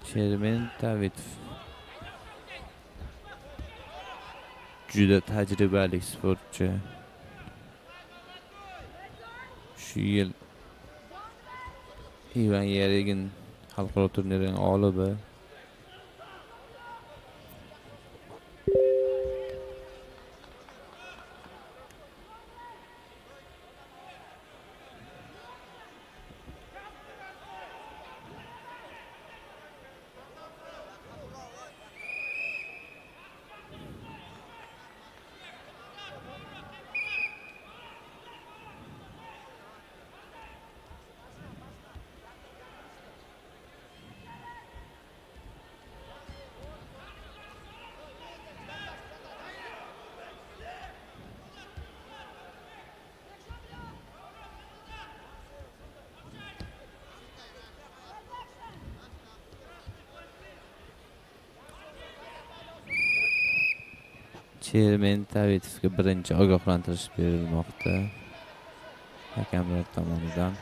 Shermen Davidov juda tajribali sportchi. Shu yil Ivan Yerigin xalqaro turnirining g'olibi. Shermen Davidovga birinchi ogohlantirish berilmoqda hakamlar tomonidan.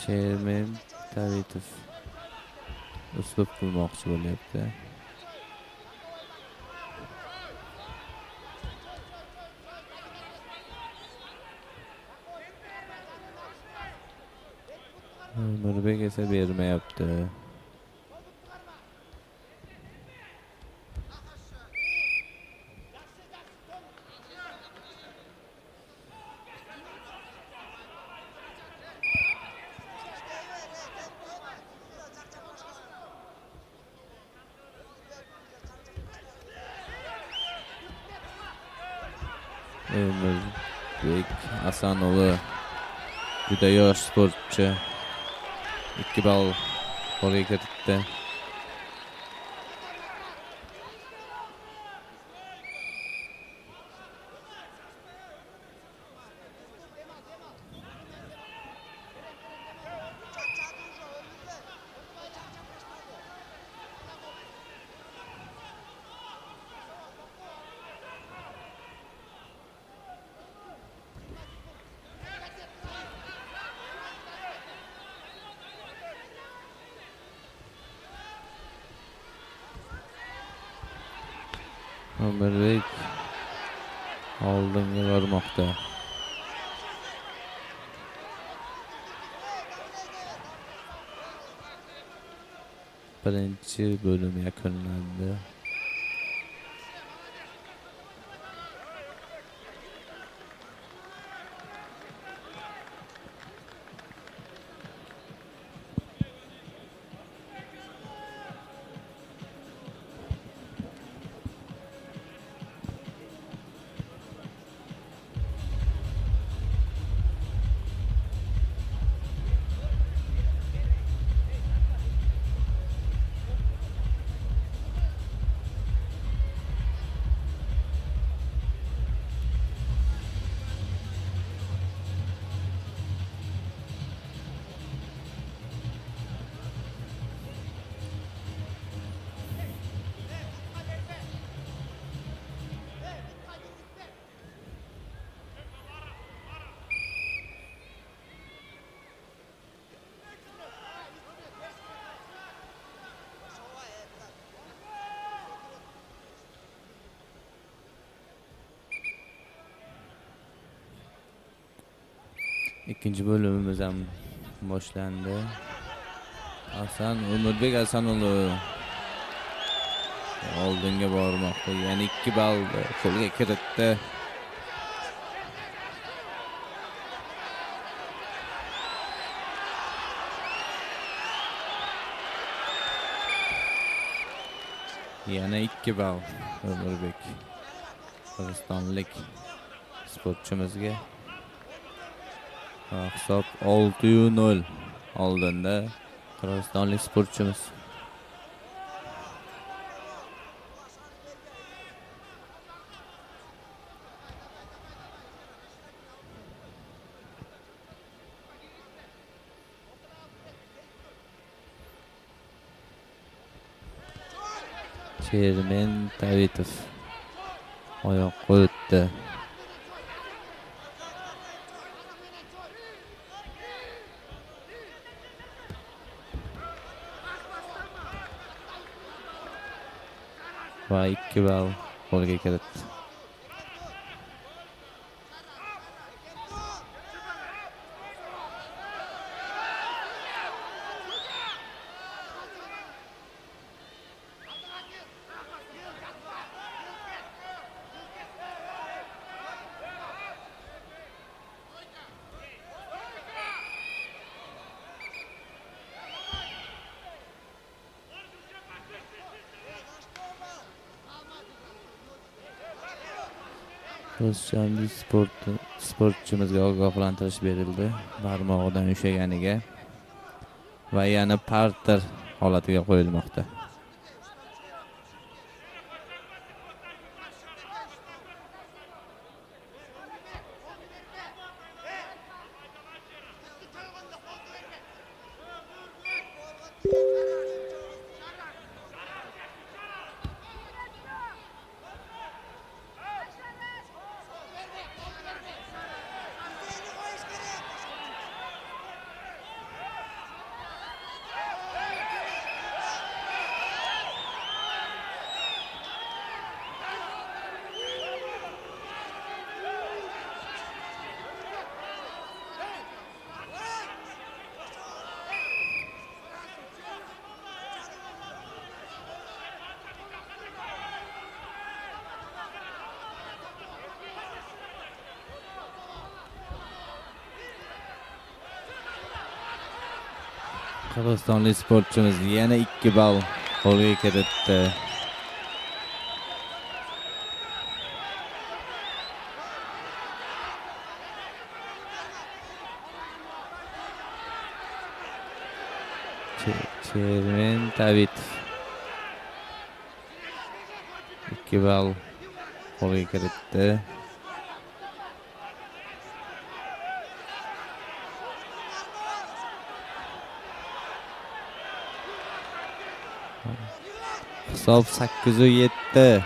Shermen Davidov uslub qilmoqchi bo'lyapti. Nurbek esa bermayapti. Ömürbek Asanoğlu juda yosh sportchi. 2 ball qo'lga kiritdi. Ömürbek oldinga bormoqda. Birinchi bo'lim yakunlandi. İkinci bölümümüz ham boshlandi. Ömürbek Asanoğlu oldinga bormoqda. Yana 2 ball qo'lga kiritdi. Yana 2 ball Ömürbek qirg'izistonlik sportchimizga. Hisob 6-0 oldinda qirg'izistonlik sportchimiz. Chermen Tavitov oyoqqa o'tdi. Va 2 ball qo'lga kiritdi. O'zbekistonlik sportchimizga ogohlantirish berildi. Barmog'idan ushlaganiga va yana parter holatiga qo'yilmoqda. Qirg'izistonlik sportchimiz yana 2 ball qo'lga kiritdi. Chermen Tavitov 2 ball qo'lga kiritdi. Hisob 8-7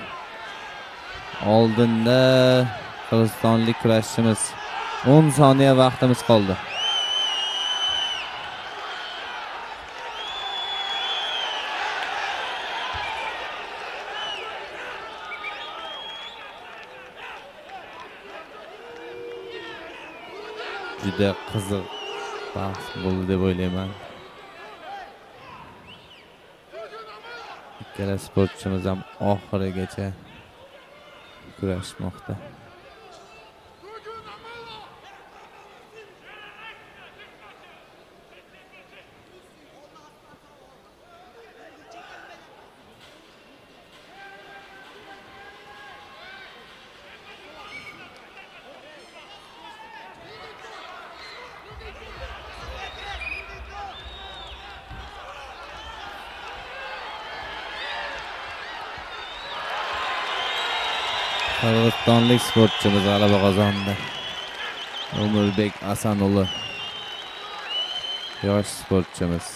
oldinda qirg'izistonlik kurashchimiz. 10 soniya vaqtimiz qoldi. Juda qiziq bahs bo'ldi deb o'ylayman. Ikkala sportchimiz ham oxirigacha kurashmoqda. Qirg'izistonlik sportchimiz g'alaba qozondi. Umurbek Asanulli yosh sportchimiz.